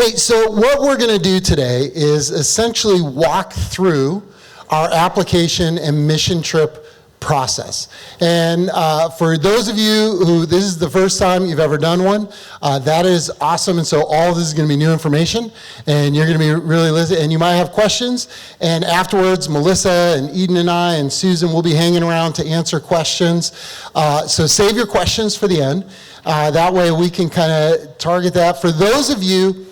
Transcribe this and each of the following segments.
Hey, so what we're going to do today is essentially walk through our application and mission trip process. And for those of you who this is the first time you've ever done one, that is awesome. And so all of this is going to be new information, and you're going to be really listening, and you might have questions. And afterwards, Melissa and Eden and I and Susan will be hanging around to answer questions. So save your questions for the end. That way we can kind of target that. For those of you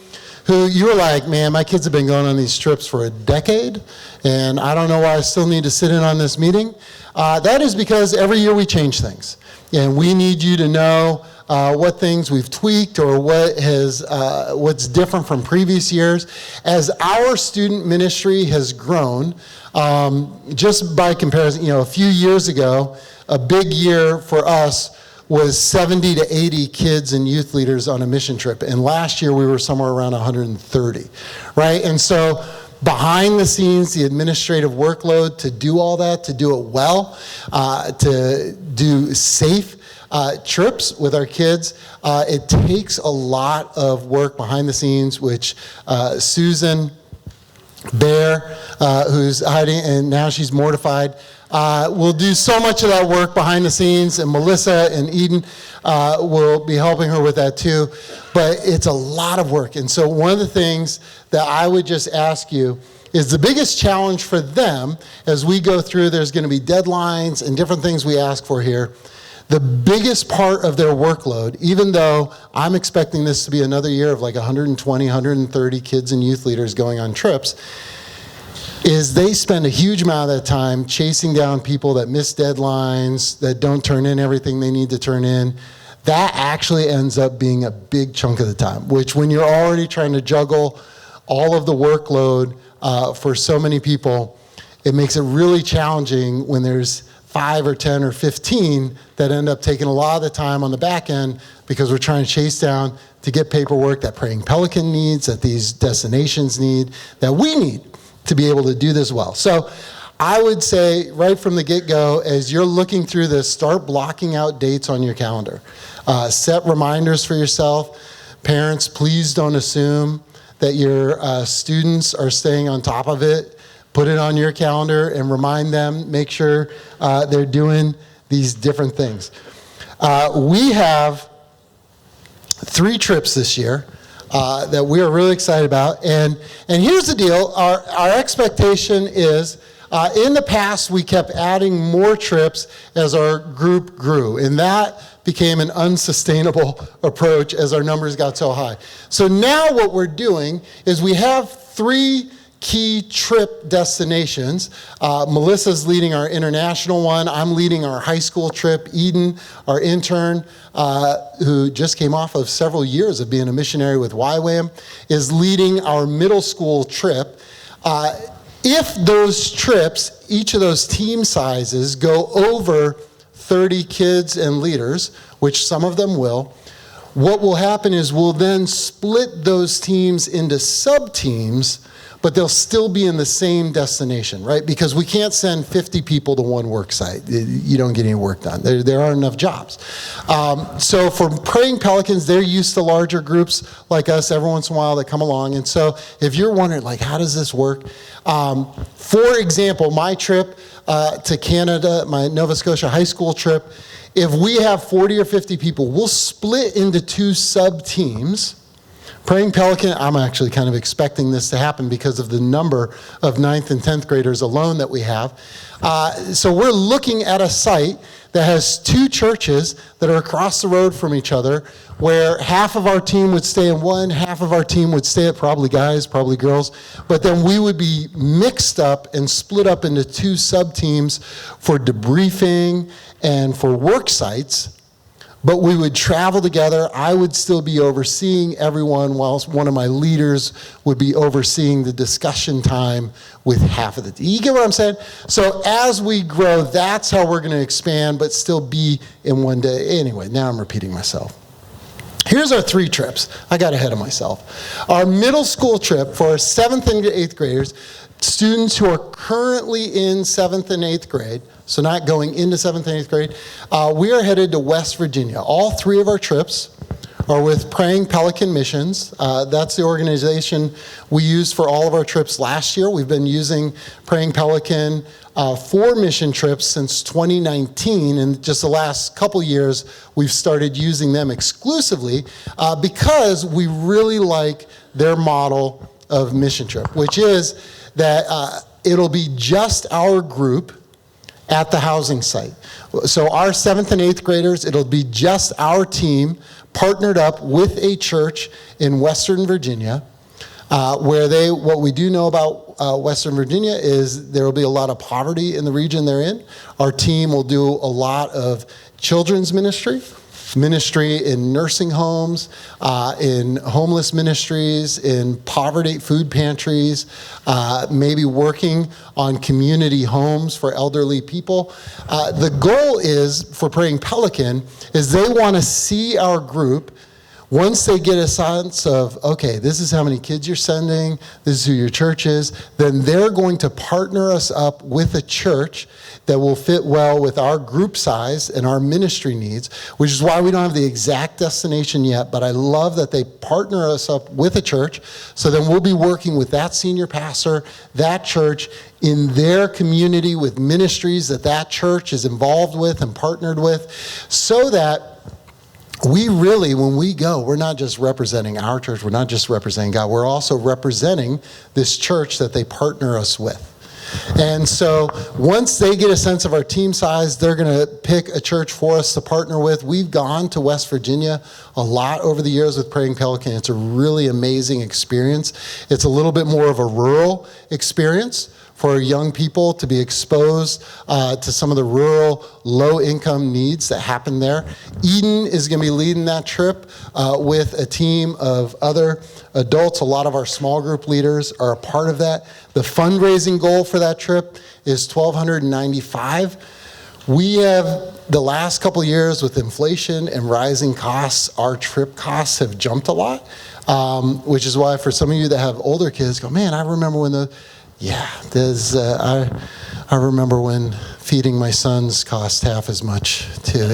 who you're like, man, my kids have been going on these trips for a decade, and I don't know why I still need to sit in on this meeting. That is because every year we change things, and we need you to know what things we've tweaked or what's different from previous years. As our student ministry has grown, just by comparison, a few years ago, a big year for us was 70 to 80 kids and youth leaders on a mission trip. And last year we were somewhere around 130, right? And so behind the scenes, the administrative workload to do all that, to do it well, to do safe trips with our kids, it takes a lot of work behind the scenes, which Susan Bear, who's hiding, and now she's mortified, we'll do so much of that work behind the scenes, and Melissa and Eden will be helping her with that too. But it's a lot of work. And so one of the things that I would just ask you is the biggest challenge for them as we go through, there's going to be deadlines and different things we ask for here. The biggest part of their workload, even though I'm expecting this to be another year of like 120, 130 kids and youth leaders going on trips, is they spend a huge amount of that time chasing down people that miss deadlines, that don't turn in everything they need to turn in. That actually ends up being a big chunk of the time, which when you're already trying to juggle all of the workload for so many people, it makes it really challenging when there's 5 or 10 or 15 that end up taking a lot of the time on the back end because we're trying to chase down to get paperwork that Praying Pelican needs, that these destinations need, that we need to be able to do this well. So I would say right from the get-go, as you're looking through this, start blocking out dates on your calendar. Set reminders for yourself. Parents, please don't assume that your students are staying on top of it. Put it on your calendar and remind them, make sure they're doing these different things. We have 3 trips this year that we are really excited about. And here's the deal. Our expectation is, in the past, we kept adding more trips as our group grew. And that became an unsustainable approach as our numbers got so high. So now what we're doing is we have 3 key trip destinations. Melissa's leading our international one. I'm leading our high school trip. Eden, our intern, who just came off of several years of being a missionary with YWAM, is leading our middle school trip. If those trips, each of those team sizes, go over 30 kids and leaders, which some of them will, what will happen is we'll then split those teams into sub-teams, but they'll still be in the same destination, right? Because we can't send 50 people to one work site. You don't get any work done. There aren't enough jobs. So for Praying Pelicans, they're used to larger groups like us every once in a while that come along. And so if you're wondering, like, how does this work? For example, my trip to Canada, my Nova Scotia high school trip, if we have 40 or 50 people, we'll split into 2 sub-teams. Praying Pelican, I'm actually kind of expecting this to happen because of the number of 9th and 10th graders alone that we have. So we're looking at a site that has 2 churches that are across the road from each other, where half of our team would stay in one, half of our team would stay at probably guys, probably girls, but then we would be mixed up and split up into 2 sub-teams for debriefing and for work sites. But we would travel together. I would still be overseeing everyone, whilst one of my leaders would be overseeing the discussion time with half of the team. You get what I'm saying? So as we grow, that's how we're going to expand, but still be in one day. Anyway, now I'm repeating myself. Here's our 3 trips. I got ahead of myself. Our middle school trip for our 7th and 8th graders, students who are currently in 7th and 8th grade, so not going into 7th and 8th grade, we are headed to West Virginia. All 3 of our trips are with Praying Pelican Missions. That's the organization we used for all of our trips last year. We've been using Praying Pelican for mission trips since 2019, and just the last couple years we've started using them exclusively because we really like their model of mission trip, which is that it'll be just our group at the housing site. So our 7th and 8th graders, it'll be just our team partnered up with a church in Western Virginia, where what we do know about Western Virginia is there will be a lot of poverty in the region they're in. Our team will do a lot of children's ministry in nursing homes, in homeless ministries, in poverty food pantries, maybe working on community homes for elderly people. The goal is, for Praying Pelican, is they want to see our group. Once they get a sense of, okay, this is how many kids you're sending, this is who your church is, then they're going to partner us up with a church that will fit well with our group size and our ministry needs, which is why we don't have the exact destination yet, but I love that they partner us up with a church, so then we'll be working with that senior pastor, that church, in their community with ministries that church is involved with and partnered with, so that we really, when we go, we're not just representing our church, we're not just representing God, we're also representing this church that they partner us with. And so once they get a sense of our team size, they're going to pick a church for us to partner with. We've gone to West Virginia a lot over the years with Praying Pelican. It's a really amazing experience. It's a little bit more of a rural experience for young people to be exposed to some of the rural, low-income needs that happen there. Eden is going to be leading that trip with a team of other adults. A lot of our small group leaders are a part of that. The fundraising goal for that trip is $1,295. We have, the last couple of years with inflation and rising costs, our trip costs have jumped a lot, which is why for some of you that have older kids, go, man, I remember when I remember when feeding my sons cost half as much too.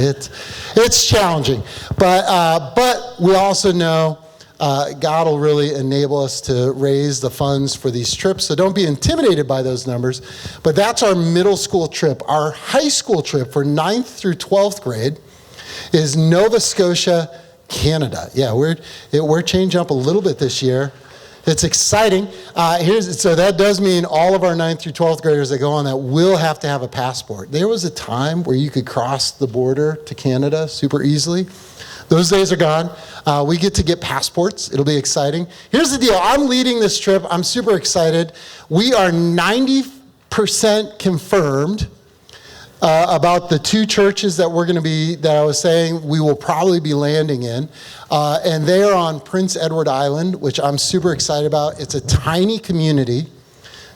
It's challenging, but we also know God will really enable us to raise the funds for these trips. So don't be intimidated by those numbers. But that's our middle school trip. Our high school trip for 9th through 12th grade is Nova Scotia, Canada. Yeah, we're changing up a little bit this year. It's exciting. So that does mean all of our 9th through 12th graders that go on that will have to have a passport. There was a time where you could cross the border to Canada super easily. Those days are gone. We get to get passports. It'll be exciting. Here's the deal. I'm leading this trip. I'm super excited. We are 90% confirmed about the 2 churches that I was saying we will probably be landing in. And they are on Prince Edward Island, which I'm super excited about. It's a tiny community.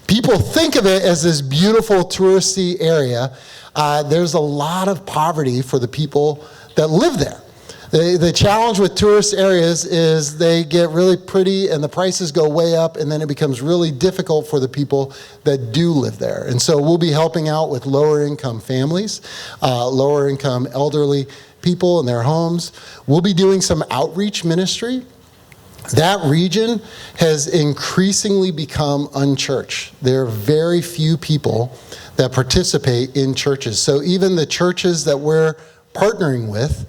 People think of it as this beautiful touristy area. There's a lot of poverty for the people that live there. The challenge with tourist areas is they get really pretty and the prices go way up, and then it becomes really difficult for the people that do live there. And so we'll be helping out with lower income families, lower income elderly people in their homes. We'll be doing some outreach ministry. That region has increasingly become unchurched. There are very few people that participate in churches. So even the churches that we're partnering with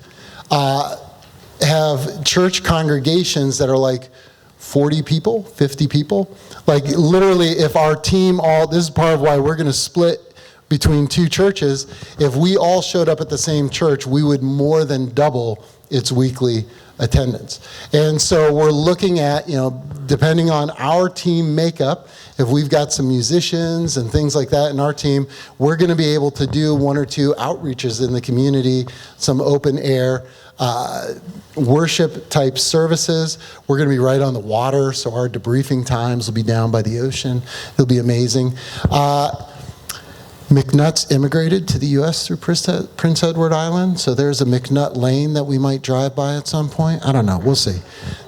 have church congregations that are like 40 people, 50 people. Like literally, if our team this is part of why we're going to split between 2 churches. If we all showed up at the same church, we would more than double its weekly attendance. And so we're looking at, depending on our team makeup, if we've got some musicians and things like that in our team, we're going to be able to do 1 or 2 outreaches in the community, some open air worship type services. We're going to be right on the water, so our debriefing times will be down by the ocean. It'll be amazing. McNutt's immigrated to the U.S. through Prince Edward Island, so there's a McNutt lane that we might drive by at some point. I don't know. We'll see.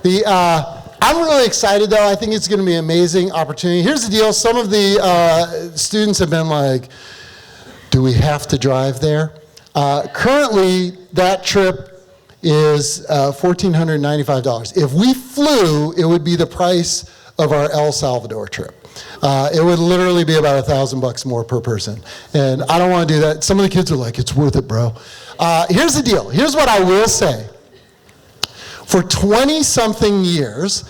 I'm really excited, though. I think it's going to be an amazing opportunity. Here's the deal. Some of the students have been like, do we have to drive there? Currently, that trip is $1,495. If we flew, it would be the price of our El Salvador trip. It would literally be about $1,000 more per person. And I don't want to do that. Some of the kids are like, it's worth it, bro. Here's the deal. Here's what I will say. For 20-something years,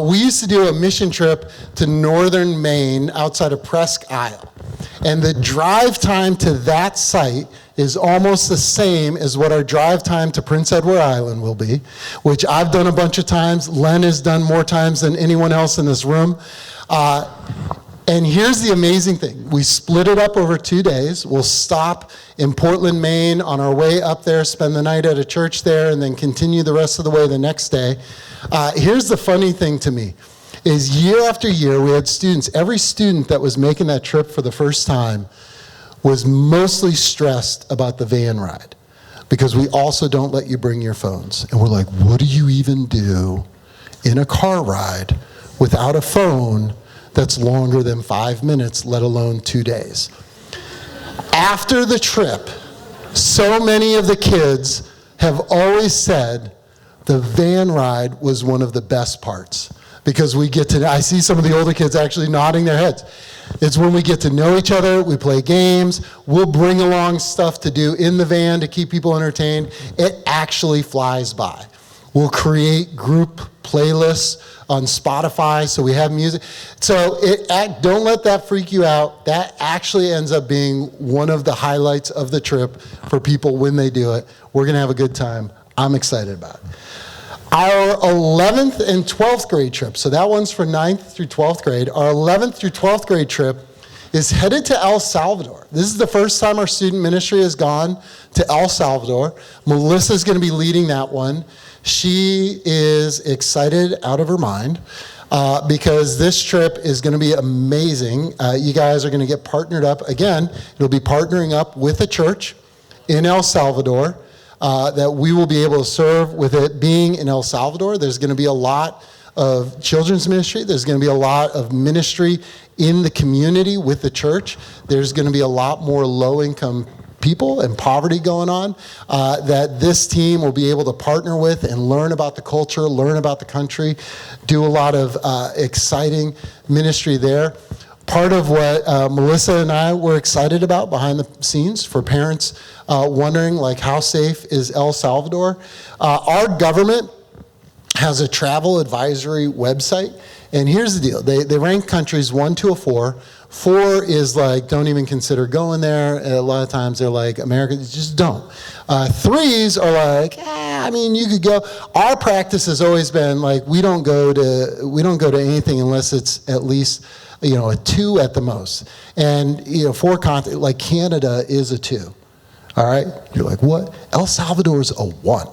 we used to do a mission trip to northern Maine outside of Presque Isle. And the drive time to that site is almost the same as what our drive time to Prince Edward Island will be, which I've done a bunch of times. Len has done more times than anyone else in this room. And here's the amazing thing. We split it up over 2 days. We'll stop in Portland, Maine on our way up there, spend the night at a church there, and then continue the rest of the way the next day. Here's the funny thing to me, is year after year, we had students, every student that was making that trip for the first time was mostly stressed about the van ride, because we also don't let you bring your phones. And we're like, what do you even do in a car ride without a phone that's longer than 5 minutes, let alone 2 days? After the trip, so many of the kids have always said the van ride was one of the best parts, because we get to, I see some of the older kids actually nodding their heads. It's when we get to know each other, we play games, we'll bring along stuff to do in the van to keep people entertained. It actually flies by. We'll create group playlists on Spotify, so we have music. So don't let that freak you out. That actually ends up being one of the highlights of the trip for people when they do it. We're gonna have a good time. I'm excited about it. Our 11th and 12th grade trip, so that one's for 9th through 12th grade. Our 11th through 12th grade trip is headed to El Salvador. This is the first time our student ministry has gone to El Salvador. Melissa's gonna be leading that one. She is excited out of her mind because this trip is going to be amazing. You guys are going to get partnered up. Again, it'll be partnering up with a church in El Salvador that we will be able to serve. With it being in El Salvador, there's going to be a lot of children's ministry. There's going to be a lot of ministry in the community with the church. There's going to be a lot more low-income people and poverty going on that this team will be able to partner with and learn about the culture, learn about the country, do a lot of exciting ministry there. Part of what Melissa and I were excited about behind the scenes for parents wondering, like, how safe is El Salvador? Our government has a travel advisory website, and here's the deal. They rank countries 1 to 4. 4 is like, don't even consider going there. A lot of times they're like, Americans, just don't. 3s are like, I mean, you could go. Our practice has always been like, we don't go to anything unless it's at least, a 2 at the most. And 4 continents, like Canada is a 2. All right, you're like, what? El Salvador is a 1.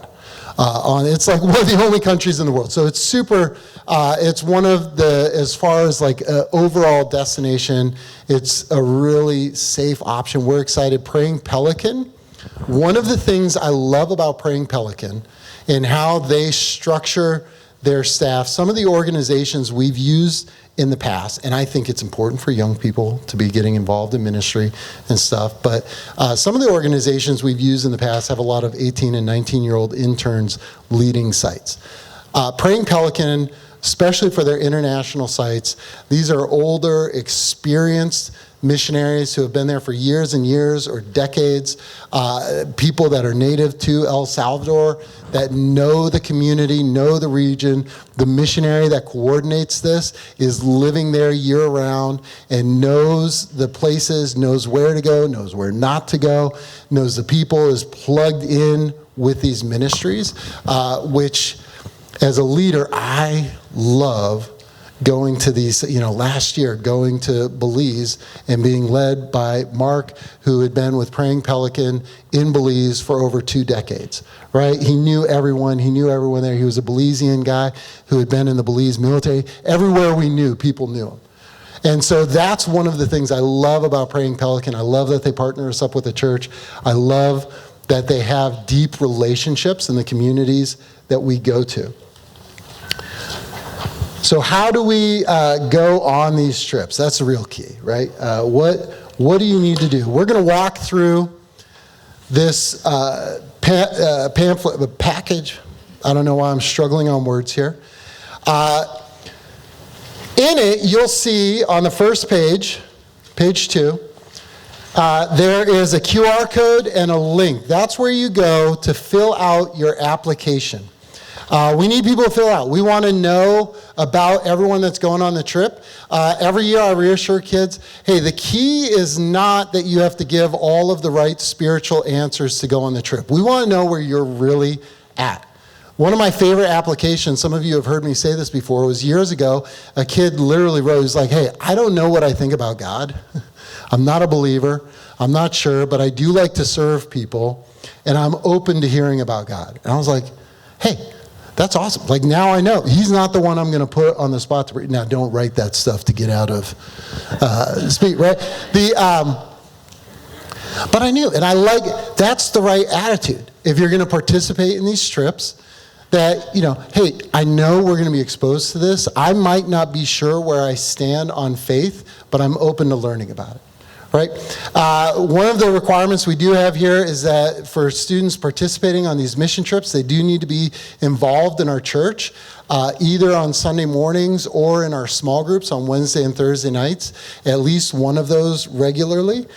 It's like one of the only countries in the world. So it's super, it's one of the, as far as like overall destination, it's a really safe option. We're excited. Praying Pelican, one of the things I love about Praying Pelican and how they structure their staff, some of the organizations we've used in the past, and I think it's important for young people to be getting involved in ministry and stuff, but some of the organizations we've used in the past have a lot of 18 and 19-year-old interns leading sites. Praying Pelican, especially for their international sites, these are older, experienced missionaries who have been there for years and years or decades, people that are native to El Salvador, that know the community, know the region. The missionary that coordinates this is living there year-round and knows the places, knows where to go, knows where not to go, knows the people, is plugged in with these ministries, which as a leader, I love going to these, last year, going to Belize and being led by Mark, who had been with Praying Pelican in Belize for over 2 decades, right? He knew everyone there. He was a Belizean guy who had been in the Belize military. Everywhere we knew, people knew him. And so that's one of the things I love about Praying Pelican. I love that they partner us up with the church. I love that they have deep relationships in the communities that we go to. So how do we go on these trips? That's the real key, right? What do you need to do? We're going to walk through this pamphlet, package. I don't know why I'm struggling on words here. In it, you'll see on the first page, page 2, there is a QR code and a link. That's where you go to fill out your application. We need people to fill out. We want to know about everyone that's going on the trip. Every year I reassure kids, hey, the key is not that you have to give all of the right spiritual answers to go on the trip. We want to know where you're really at. One of my favorite applications, some of you have heard me say this before, was years ago, a kid literally wrote, he was like, hey, I don't know what I think about God. I'm not a believer. I'm not sure, but I do like to serve people, and I'm open to hearing about God. And I was like, hey, that's awesome. Like, now I know. He's not the one I'm going to put on the spot to read. Now, don't write that stuff to get out of speak, right? But I knew, and I like, that's the right attitude. If you're going to participate in these trips, that, hey, I know we're going to be exposed to this. I might not be sure where I stand on faith, but I'm open to learning about it, right? One of the requirements we do have here is that for students participating on these mission trips, they do need to be involved in our church, either on Sunday mornings or in our small groups on Wednesday and Thursday nights, at least one of those regularly.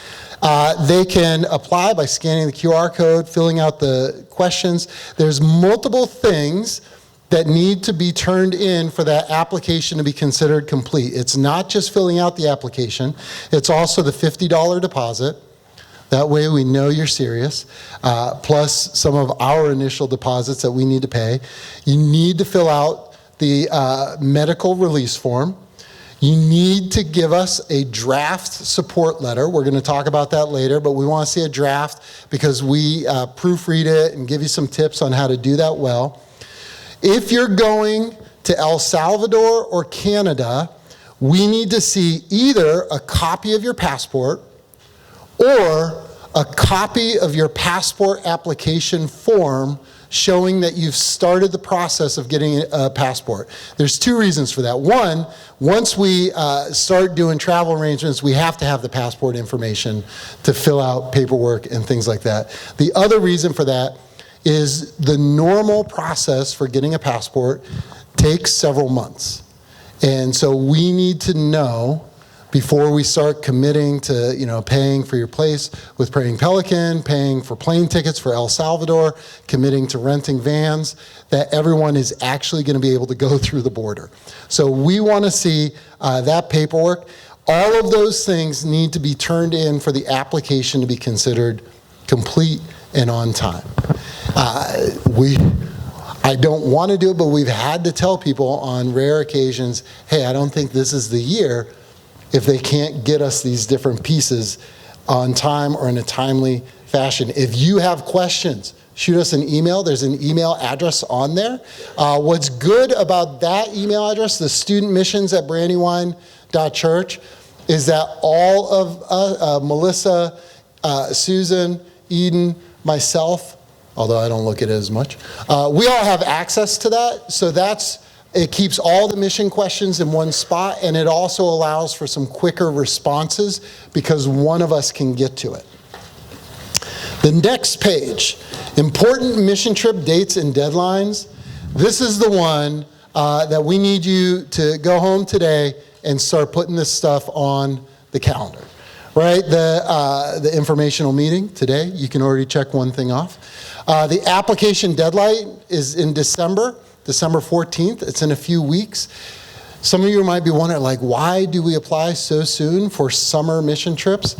They can apply by scanning the QR code, filling out the questions. There's multiple things that need to be turned in for that application to be considered complete. It's not just filling out the application. It's also the $50 deposit. That way we know you're serious, plus some of our initial deposits that we need to pay. You need to fill out the medical release form. You need to give us a draft support letter. We're going to talk about that later, but we want to see a draft because we proofread it and give you some tips on how to do that well. If you're going to El Salvador or Canada, we need to see either a copy of your passport or a copy of your passport application form showing that you've started the process of getting a passport. There's 2 reasons for that. One, once we start doing travel arrangements, we have to have the passport information to fill out paperwork and things like that. The other reason for that is the normal process for getting a passport takes several months. And so we need to know before we start committing to, paying for your place with Praying Pelican, paying for plane tickets for El Salvador, committing to renting vans, that everyone is actually going to be able to go through the border. So we want to see that paperwork. All of those things need to be turned in for the application to be considered complete and on time. I don't want to do it, but we've had to tell people on rare occasions, hey, I don't think this is the year, if they can't get us these different pieces on time or in a timely fashion. If you have questions, shoot us an email. There's an email address on there. What's good about that email address, the studentmissions@brandywine.church, is that all of Melissa, Susan, Eden, myself, although I don't look at it as much, we all have access to that. So it keeps all the mission questions in one spot, and it also allows for some quicker responses because one of us can get to it. The next page, important mission trip dates and deadlines. This is the one that we need you to go home today and start putting this stuff on the calendar, right? The informational meeting today, you can already check one thing off. The application deadline is in December 14th. It's in a few weeks. Some of you might be wondering, why do we apply so soon for summer mission trips?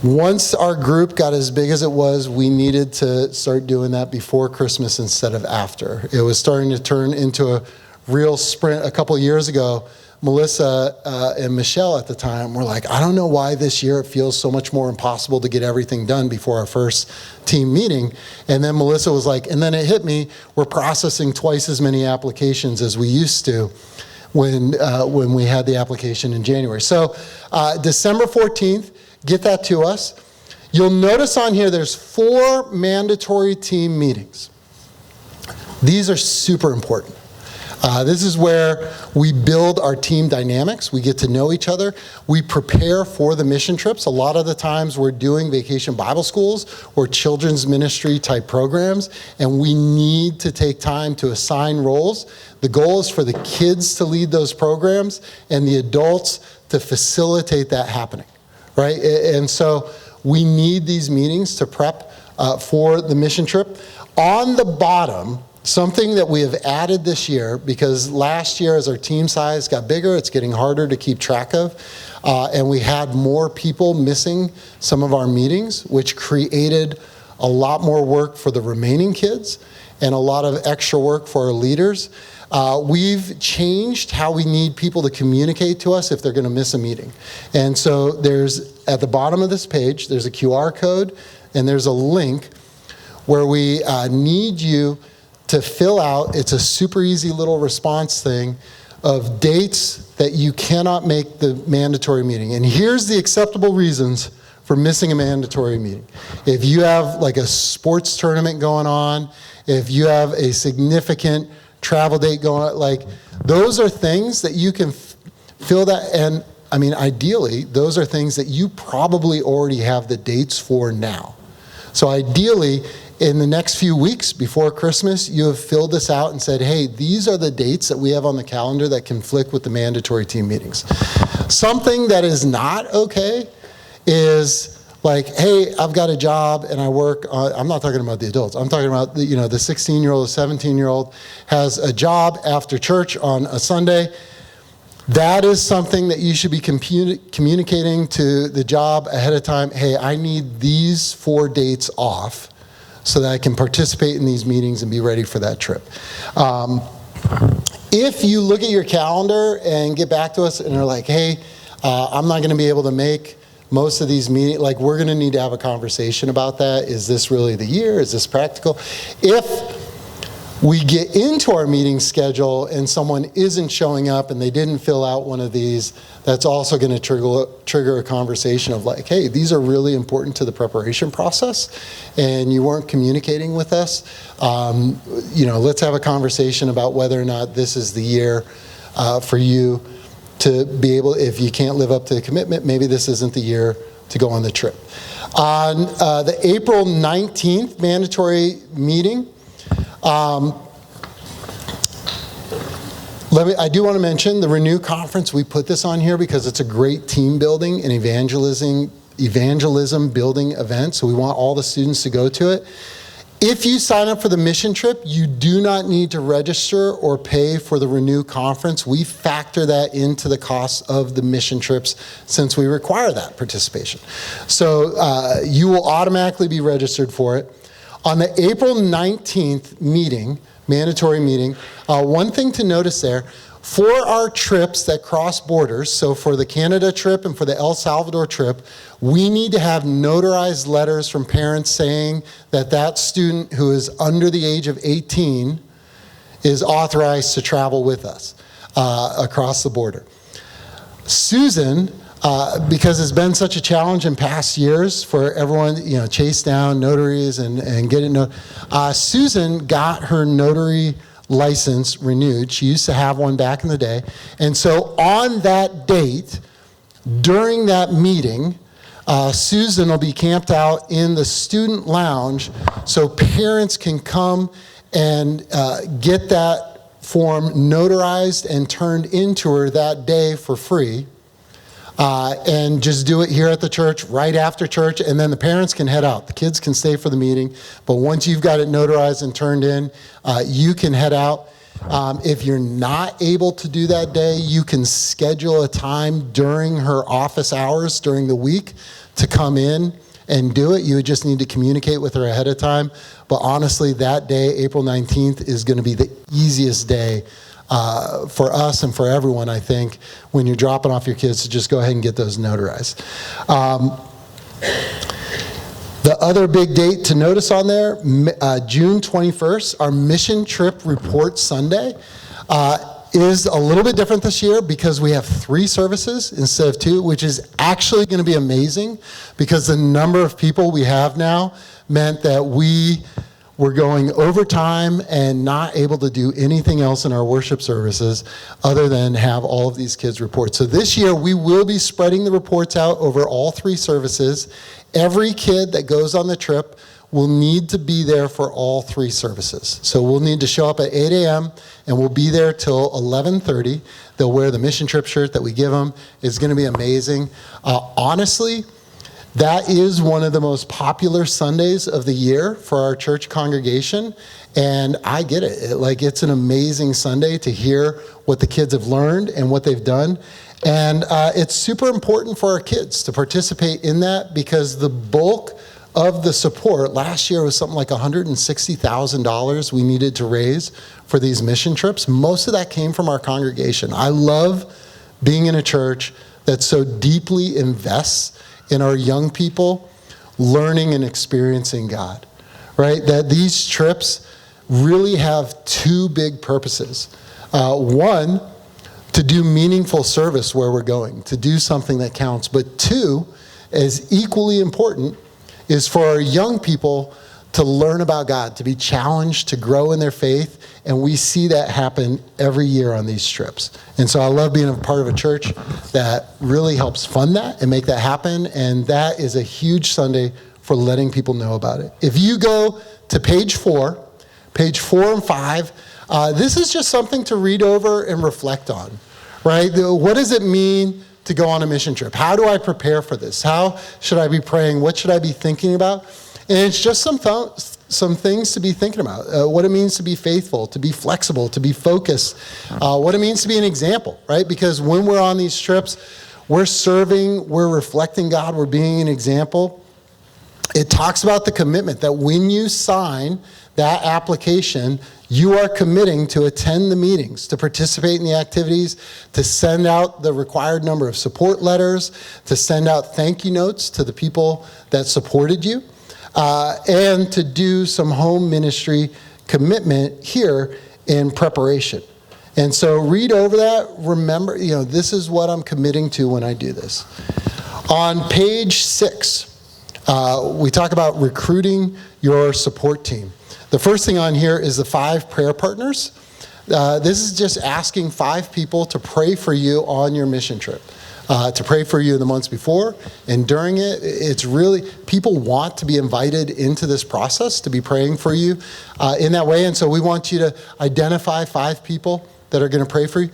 Once our group got as big as it was, we needed to start doing that before Christmas instead of after. It was starting to turn into a real sprint. A couple years ago, Melissa and Michelle at the time were like, I don't know why this year it feels so much more impossible to get everything done before our first team meeting. And then Melissa was like, and then it hit me, we're processing twice as many applications as we used to when we had the application in January. So December 14th, get that to us. You'll notice on here there's 4 mandatory team meetings. These are super important. This is where we build our team dynamics. We get to know each other. We prepare for the mission trips. A lot of the times we're doing vacation Bible schools or children's ministry type programs, and we need to take time to assign roles. The goal is for the kids to lead those programs and the adults to facilitate that happening, right? And so we need these meetings to prep for the mission trip. On the bottom, something that we have added this year, because last year as our team size got bigger, it's getting harder to keep track of, and we had more people missing some of our meetings, which created a lot more work for the remaining kids and a lot of extra work for our leaders. We've changed how we need people to communicate to us if they're going to miss a meeting. And so there's, at the bottom of this page, there's a QR code and there's a link where we need you to fill out. It's a super easy little response thing of dates that you cannot make the mandatory meeting. And here's the acceptable reasons for missing a mandatory meeting. If you have like a sports tournament going on, if you have a significant travel date going on, like those are things that you can fill that. And I mean, ideally, those are things that you probably already have the dates for now. So ideally, in the next few weeks before Christmas, you have filled this out and said, hey, these are the dates that we have on the calendar that conflict with the mandatory team meetings. Something that is not okay is like, hey, I've got a job and I work, I'm not talking about the adults, I'm talking about the 16-year-old, 17-year-old has a job after church on a Sunday. That is something that you should be communicating to the job ahead of time. Hey, I need these 4 dates off so that I can participate in these meetings and be ready for that trip. If you look at your calendar and get back to us and are like, hey, I'm not going to be able to make most of these meetings, like we're going to need to have a conversation about that. Is this really the year? Is this practical? If we get into our meeting schedule and someone isn't showing up and they didn't fill out one of these, that's also going to trigger a conversation of like, hey, these are really important to the preparation process and you weren't communicating with us. Let's have a conversation about whether or not this is the year for you to be able, if you can't live up to the commitment, maybe this isn't the year to go on the trip. On the April 19th mandatory meeting, I do want to mention the Renew Conference. We put this on here because it's a great team building and evangelism building event. So we want all the students to go to it. If you sign up for the mission trip, you do not need to register or pay for the Renew Conference. We factor that into the cost of the mission trips since we require that participation. So you will automatically be registered for it. On the April 19th meeting, mandatory meeting, one thing to notice there, for our trips that cross borders, so for the Canada trip and for the El Salvador trip, we need to have notarized letters from parents saying that that student who is under the age of 18 is authorized to travel with us across the border. Susan, because it's been such a challenge in past years for everyone, chase down notaries and get it. Susan got her notary license renewed. She used to have one back in the day. And so on that date, during that meeting, Susan will be camped out in the student lounge so parents can come and get that form notarized and turned into her that day for free. And just do it here at the church, right after church, and then the parents can head out. The kids can stay for the meeting, but once you've got it notarized and turned in, you can head out. If you're not able to do that day, you can schedule a time during her office hours during the week to come in and do it. You would just need to communicate with her ahead of time. But honestly, that day, April 19th, is going to be the easiest day for us and for everyone, I think, when you're dropping off your kids, to just go ahead and get those notarized. The other big date to notice on there, June 21st, our mission trip report Sunday, is a little bit different this year because we have 3 services instead of 2, which is actually going to be amazing because the number of people we have now meant that we we're going overtime and not able to do anything else in our worship services other than have all of these kids report. So this year, we will be spreading the reports out over all 3 services. Every kid that goes on the trip will need to be there for all 3 services. So we'll need to show up at 8 a.m. and we'll be there till 11:30. They'll wear the mission trip shirt that we give them. It's going to be amazing. Honestly, that is one of the most popular Sundays of the year for our church congregation, and I get it. It's an amazing Sunday to hear what the kids have learned and what they've done, and it's super important for our kids to participate in that because the bulk of the support last year was something like $160,000 we needed to raise for these mission trips. Most of that came from our congregation. I love being in a church that so deeply invests in our young people learning and experiencing God, right? That these trips really have 2 big purposes. One, to do meaningful service where we're going, to do something that counts. But 2, as equally important, is for our young people to learn about God, to be challenged, to grow in their faith, and we see that happen every year on these trips. And so I love being a part of a church that really helps fund that and make that happen, and that is a huge Sunday for letting people know about it. If you go to page 4 and 5, this is just something to read over and reflect on, right? What does it mean to go on a mission trip? How do I prepare for this? How should I be praying? What should I be thinking about? And it's just some things to be thinking about. What it means to be faithful, to be flexible, to be focused. What it means to be an example, right? Because when we're on these trips, we're serving, we're reflecting God, we're being an example. It talks about the commitment that when you sign that application, you are committing to attend the meetings, to participate in the activities, to send out the required number of support letters, to send out thank you notes to the people that supported you, and to do some home ministry commitment here in preparation. And so read over that. Remember, this is what I'm committing to when I do this. On page 6, we talk about recruiting your support team. The first thing on here is the 5 prayer partners. This is just asking 5 people to pray for you on your mission trip, to pray for you in the months before and during it. It's really, people want to be invited into this process to be praying for you in that way. And so we want you to identify 5 people that are going to pray for you.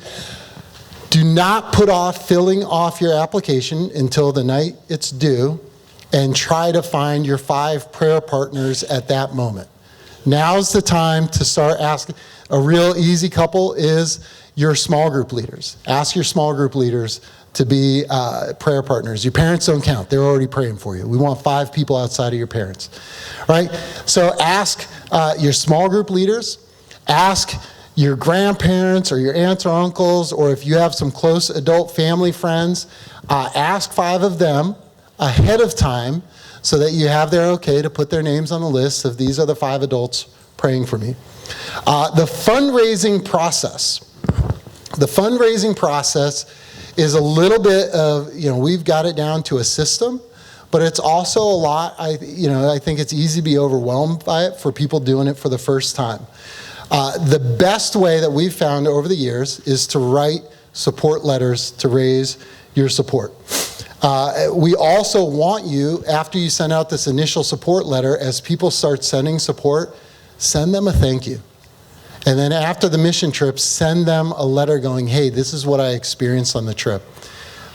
Do not put off filling off your application until the night it's due, and try to find your 5 prayer partners at that moment. Now's the time to start asking. A real easy couple is your small group leaders. Ask your small group leaders to be prayer partners. Your parents don't count. They're already praying for you. We want 5 people outside of your parents, right? So ask your small group leaders. Ask your grandparents or your aunts or uncles, or if you have some close adult family friends, ask 5 of them ahead of time so that you have their okay to put their names on the list of these are the 5 adults praying for me. The fundraising process. The fundraising process is a little bit of, we've got it down to a system, but it's also a lot, I think it's easy to be overwhelmed by it for people doing it for the first time. The best way that we've found over the years is to write support letters to raise your support. We also want you, after you send out this initial support letter, as people start sending support, send them a thank you. And then after the mission trip, send them a letter going, hey, this is what I experienced on the trip.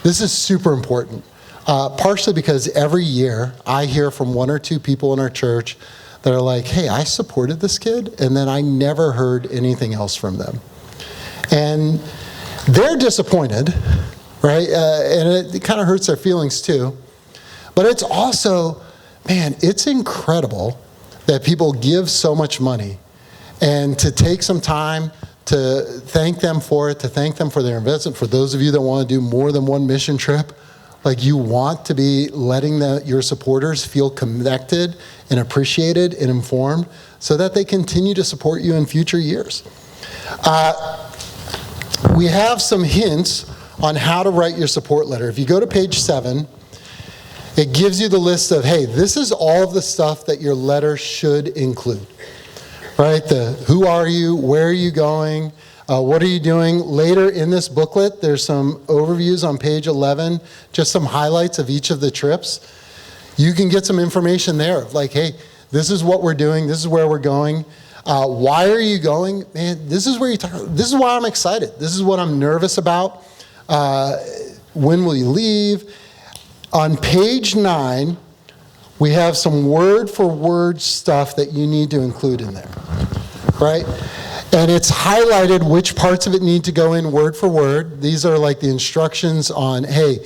This is super important, partially because every year I hear from 1 or 2 people in our church that are like, hey, I supported this kid, and then I never heard anything else from them. And they're disappointed, right? And it kind of hurts their feelings too. But it's also, man, it's incredible that people give so much money, and to take some time to thank them for it, to thank them for their investment. For those of you that want to do more than 1 mission trip, like you want to be letting your supporters feel connected and appreciated and informed so that they continue to support you in future years. We have some hints on how to write your support letter. If you go to page 7, it gives you the list of, hey, this is all of the stuff that your letter should include. right? The who are you, where are you going, what are you doing? Later in this booklet, there's some overviews on page 11, just some highlights of each of the trips. You can get some information there, like, hey, this is what we're doing, this is where we're going. Why are you going? Man, this is where you talk. This is why I'm excited. This is what I'm nervous about. When will you leave? On page 9, we have some word-for-word stuff that you need to include in there, right? And it's highlighted which parts of it need to go in word for word. These are like the instructions on, hey,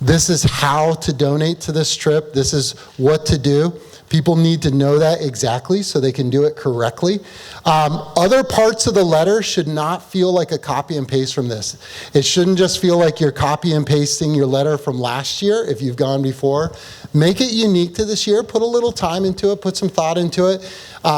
this is how to donate to this trip. This is what to do. People need to know that exactly so they can do it correctly. Other parts of the letter should not feel like a copy and paste from this. It shouldn't just feel like you're copy and pasting your letter from last year if you've gone before. Make it unique to this year. Put a little time into it. Put some thought into it.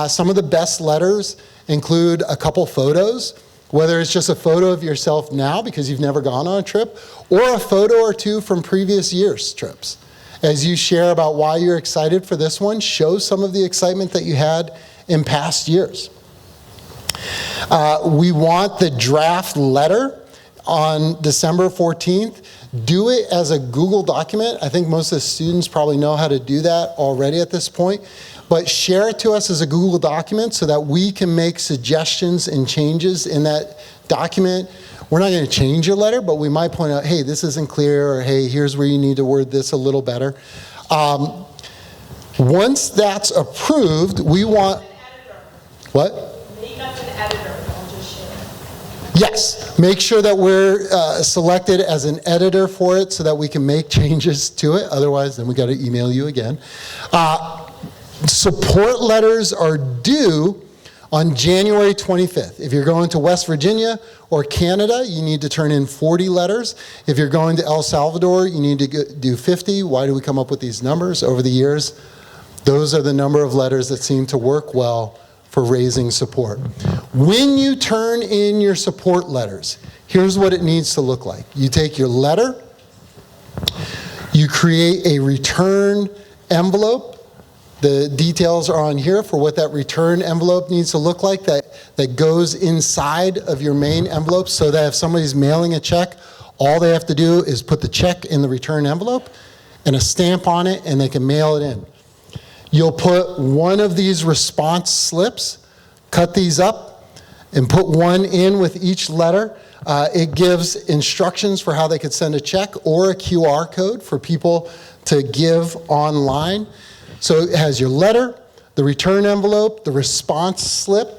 Some of the best letters include a couple photos, whether it's just a photo of yourself now because you've never gone on a trip, or a photo or two from previous years' trips. As you share about why you're excited for this one, show some of the excitement that you had in past years. We want the draft letter on December 14th. Do it as a Google document. I think most of the students probably know how to do that already at this point. But share it to us as a Google document so that we can make suggestions and changes in that document. We're not going to change your letter, but we might point out, hey, this isn't clear, or hey, here's where you need to word this a little better. Once that's approved, we want... What? Make us an editor. I'll just share. Yes, make sure that we're selected as an editor for it so that we can make changes to it. Otherwise, then we got to email you again. Support letters are due on January 25th. If you're going to West Virginia or Canada, you need to turn in 40 letters. If you're going to El Salvador, you need to do 50. Why do we come up with these numbers? Over the years, those are the number of letters that seem to work well for raising support. When you turn in your support letters, here's what it needs to look like. You take your letter, you create a return envelope. The details are on here for what that return envelope needs to look like that goes inside of your main envelope so that if somebody's mailing a check, all they have to do is put the check in the return envelope and a stamp on it and they can mail it in. You'll put one of these response slips, cut these up, and put one in with each letter. It gives instructions for how they could send a check or a QR code for people to give online. So it has your letter, the return envelope, the response slip,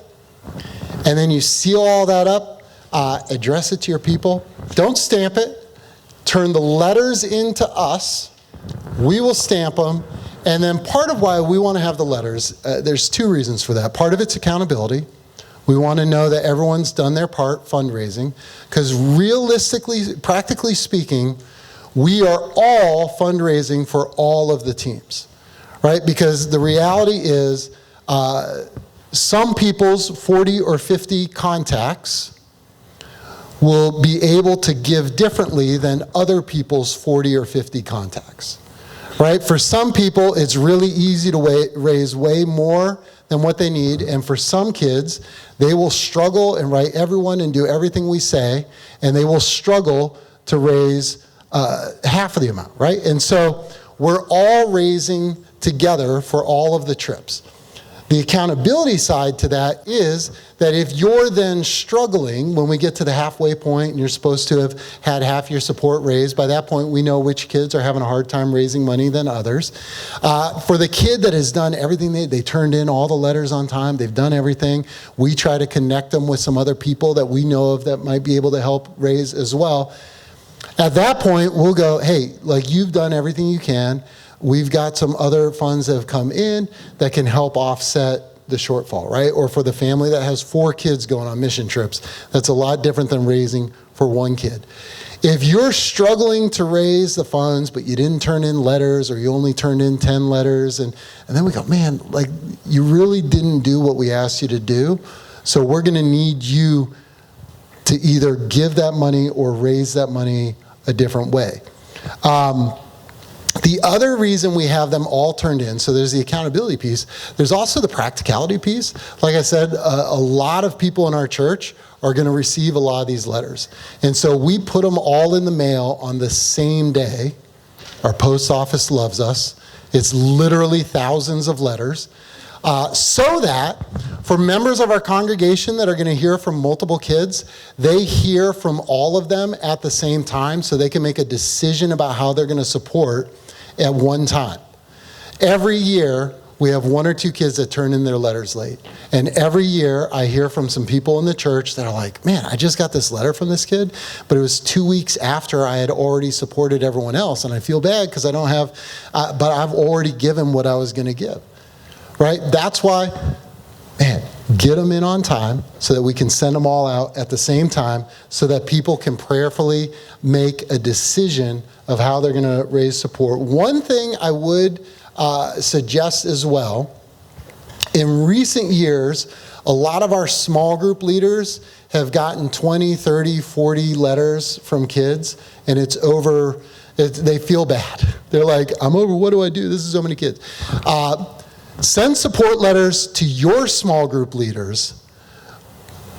and then you seal all that up, address it to your people. Don't stamp it. Turn the letters into us. We will stamp them. And then part of why we want to have the letters, there's two reasons for that. Part of it's accountability. We want to know that everyone's done their part fundraising, because realistically, practically speaking, we are all fundraising for all of the teams. Right? Because the reality is some people's 40 or 50 contacts will be able to give differently than other people's 40 or 50 contacts. Right? For some people, it's really easy to raise way more than what they need. And for some kids, they will struggle and write everyone and do everything we say, and they will struggle to raise half of the amount. Right? And so we're all raising together for all of the trips. The accountability side to that is that if you're then struggling when we get to the halfway point and you're supposed to have had half your support raised, by that point we know which kids are having a hard time raising money than others. For the kid that has done everything, they turned in all the letters on time, they've done everything, we try to connect them with some other people that we know of that might be able to help raise as well. At that point, we'll go, hey, like you've done everything you can. We've got some other funds that have come in that can help offset the shortfall, right? Or for the family that has 4 kids going on mission trips, that's a lot different than raising for 1 kid. If you're struggling to raise the funds, but you didn't turn in letters or you only turned in 10 letters, and then we go, man, like you really didn't do what we asked you to do, so we're gonna need you to either give that money or raise that money a different way. The other reason we have them all turned in, so there's the accountability piece, there's also the practicality piece. Like I said, a lot of people in our church are going to receive a lot of these letters. And so we put them all in the mail on the same day. Our post office loves us. It's literally thousands of letters. So that for members of our congregation that are going to hear from multiple kids, they hear from all of them at the same time so they can make a decision about how they're going to support at one time. Every year, we have one or two kids that turn in their letters late. And every year, I hear from some people in the church that are like, man, I just got this letter from this kid, but it was 2 weeks after I had already supported everyone else. And I feel bad because I don't have, but I've already given what I was going to give. Right? That's why, man, get them in on time so that we can send them all out at the same time so that people can prayerfully make a decision of how they're going to raise support. One thing I would suggest as well, in recent years, a lot of our small group leaders have gotten 20, 30, 40 letters from kids, and it's over, they feel bad. They're like, I'm over, what do I do? This is so many kids. Send support letters to your small group leaders,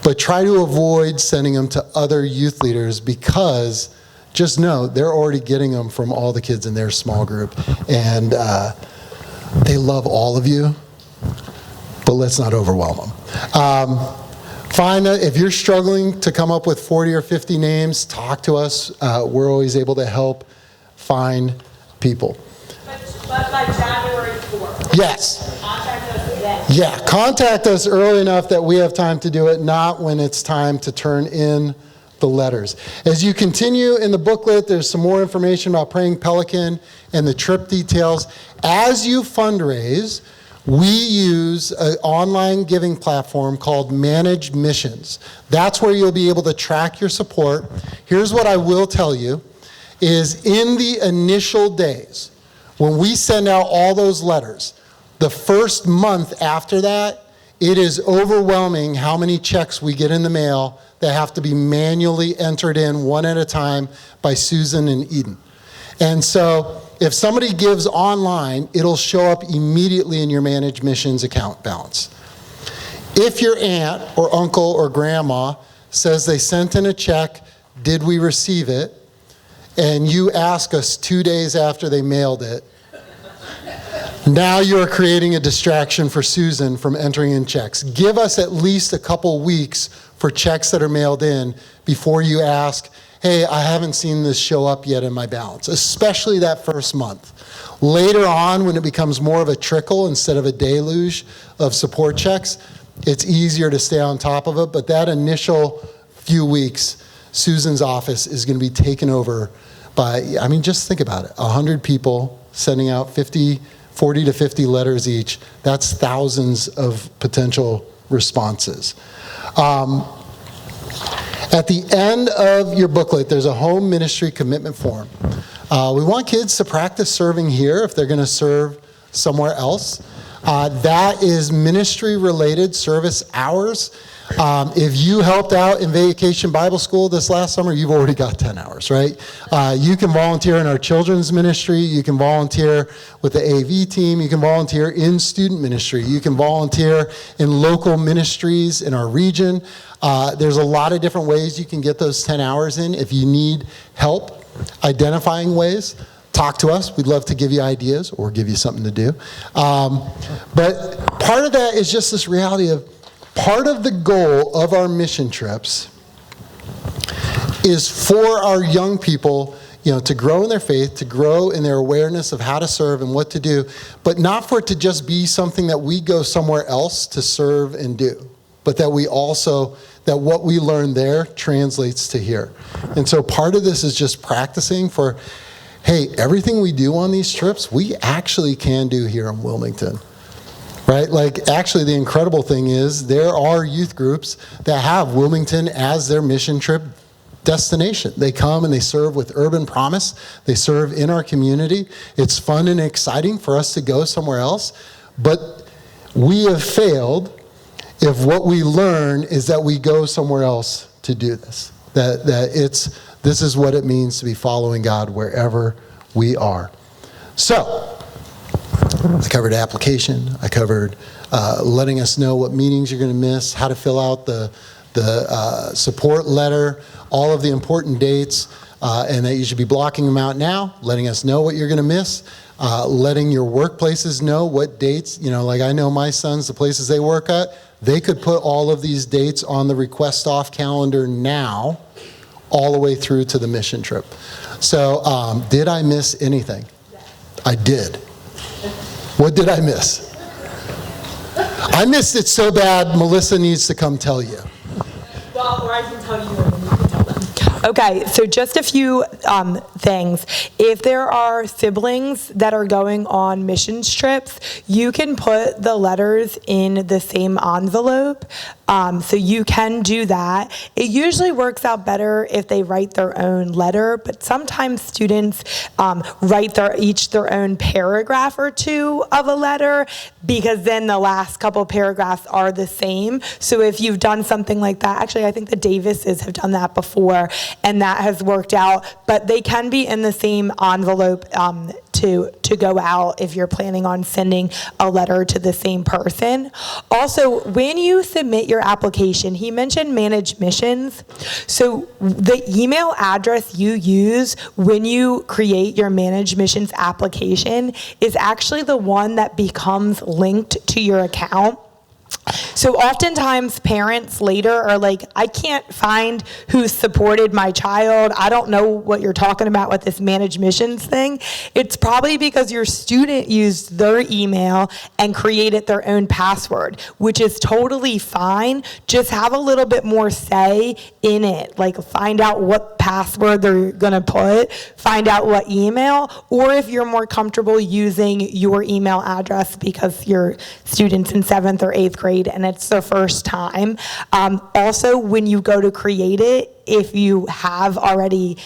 but try to avoid sending them to other youth leaders because just know they're already getting them from all the kids in their small group. And they love all of you, but let's not overwhelm them. Find that if you're struggling to come up with 40 or 50 names, talk to us. We're always able to help find people. But by January 4th. Yes. Contact us then. Yeah, contact us early enough that we have time to do it, not when it's time to turn in the letters. As you continue in the booklet, there's some more information about Praying Pelican and the trip details. As you fundraise, we use an online giving platform called Manage Missions. That's where you'll be able to track your support. Here's what I will tell you, is in the initial days, when we send out all those letters, the first month after that, it is overwhelming how many checks we get in the mail that have to be manually entered in one at a time by Susan and Eden. And so if somebody gives online, it'll show up immediately in your Managed Missions account balance. If your aunt or uncle or grandma says they sent in a check, did we receive it? And you ask us 2 days after they mailed it, now you're creating a distraction for Susan from entering in checks. Give us at least a couple weeks for checks that are mailed in before you ask, hey, I haven't seen this show up yet in my balance, especially that first month. Later on, when it becomes more of a trickle instead of a deluge of support checks, it's easier to stay on top of it. But that initial few weeks, Susan's office is going to be taken over by, I mean, just think about it. 100 people sending out 40 to 50 letters each. That's thousands of potential responses. At the end of your booklet, there's a home ministry commitment form. We want kids to practice serving here if they're going to serve somewhere else. That is ministry-related service hours. If you helped out in Vacation Bible School this last summer, you've already got 10 hours, right? You can volunteer in our children's ministry. You can volunteer with the AV team. You can volunteer in student ministry. You can volunteer in local ministries in our region. There's a lot of different ways you can get those 10 hours in. If you need help identifying ways, talk to us. We'd love to give you ideas or give you something to do. But part of that is just this reality of part of the goal of our mission trips is for our young people, to grow in their faith, to grow in their awareness of how to serve and what to do, but not for it to just be something that we go somewhere else to serve and do, but that what we learn there translates to here. And so part of this is just practicing for, hey, everything we do on these trips, we actually can do here in Wilmington. Right? Like, actually, the incredible thing is there are youth groups that have Wilmington as their mission trip destination. They come and they serve with Urban Promise. They serve in our community. It's fun and exciting for us to go somewhere else. But we have failed if what we learn is that we go somewhere else to do this. This is what it means to be following God wherever we are. So, I covered application. I covered letting us know what meetings you're going to miss, how to fill out the support letter, all of the important dates, and that you should be blocking them out now, letting us know what you're going to miss, letting your workplaces know what dates, like I know my sons, the places they work at, they could put all of these dates on the request off calendar now, all the way through to the mission trip. So, did I miss anything? I did. What did I miss? I missed it so bad, Melissa needs to come tell you. Well, or I can tell you and then you can tell them. Okay, so just a few things. If there are siblings that are going on mission trips, you can put the letters in the same envelope. So you can do that. It usually works out better if they write their own letter, but sometimes students write their own paragraph or two of a letter, because then the last couple paragraphs are the same. So if you've done something like that, actually I think the Davises have done that before, and that has worked out, but they can be in the same envelope to go out if you're planning on sending a letter to the same person. Also, when you submit your application, he mentioned manage missions. So the email address you use when you create your manage missions application is actually the one that becomes linked to your account. So oftentimes parents later are like, I can't find who supported my child. I don't know what you're talking about with this managed missions thing. It's probably because your student used their email and created their own password, which is totally fine. Just have a little bit more say in it. Like find out what password they're going to put, find out what email, or if you're more comfortable using your email address because your student's in 7th or 8th grade and it's their first time. Also, when you go to create it, if you have already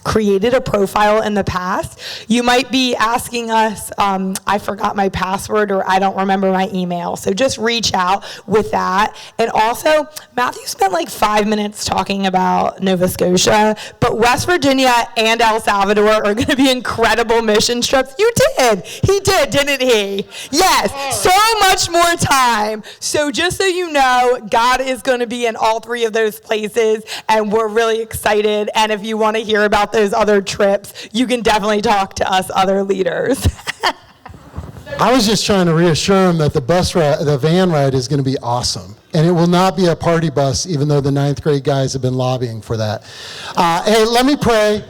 created a profile in the past, you might be asking us, I forgot my password or I don't remember my email. So just reach out with that. And also, Matthew spent like 5 minutes talking about Nova Scotia, but West Virginia and El Salvador are going to be incredible mission trips. You did. He did, didn't he? Yes. So much more time. So just so you know, God is going to be in all 3 of those places, and we're really excited. And if you want to hear about those other trips, you can definitely talk to us other leaders. I was just trying to reassure him that the van ride is going to be awesome. And it will not be a party bus, even though the 9th grade guys have been lobbying for that. Hey, let me pray.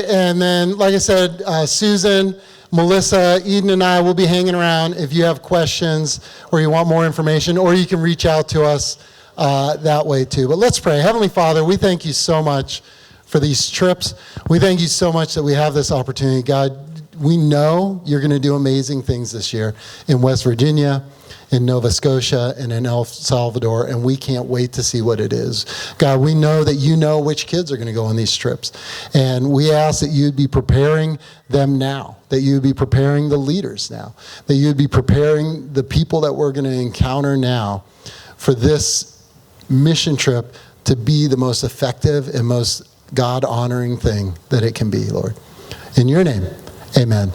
And then, like I said, Susan, Melissa, Eden, and I will be hanging around if you have questions or you want more information, or you can reach out to us that way too. But let's pray. Heavenly Father, we thank you so much for these trips. We thank you so much that we have this opportunity. God, we know you're going to do amazing things this year in West Virginia, in Nova Scotia, and in El Salvador, and we can't wait to see what it is. God, we know that you know which kids are going to go on these trips, and we ask that you'd be preparing them now, that you'd be preparing the leaders now, that you'd be preparing the people that we're going to encounter now for this mission trip to be the most effective and most God-honoring thing that it can be, Lord. In your name, amen.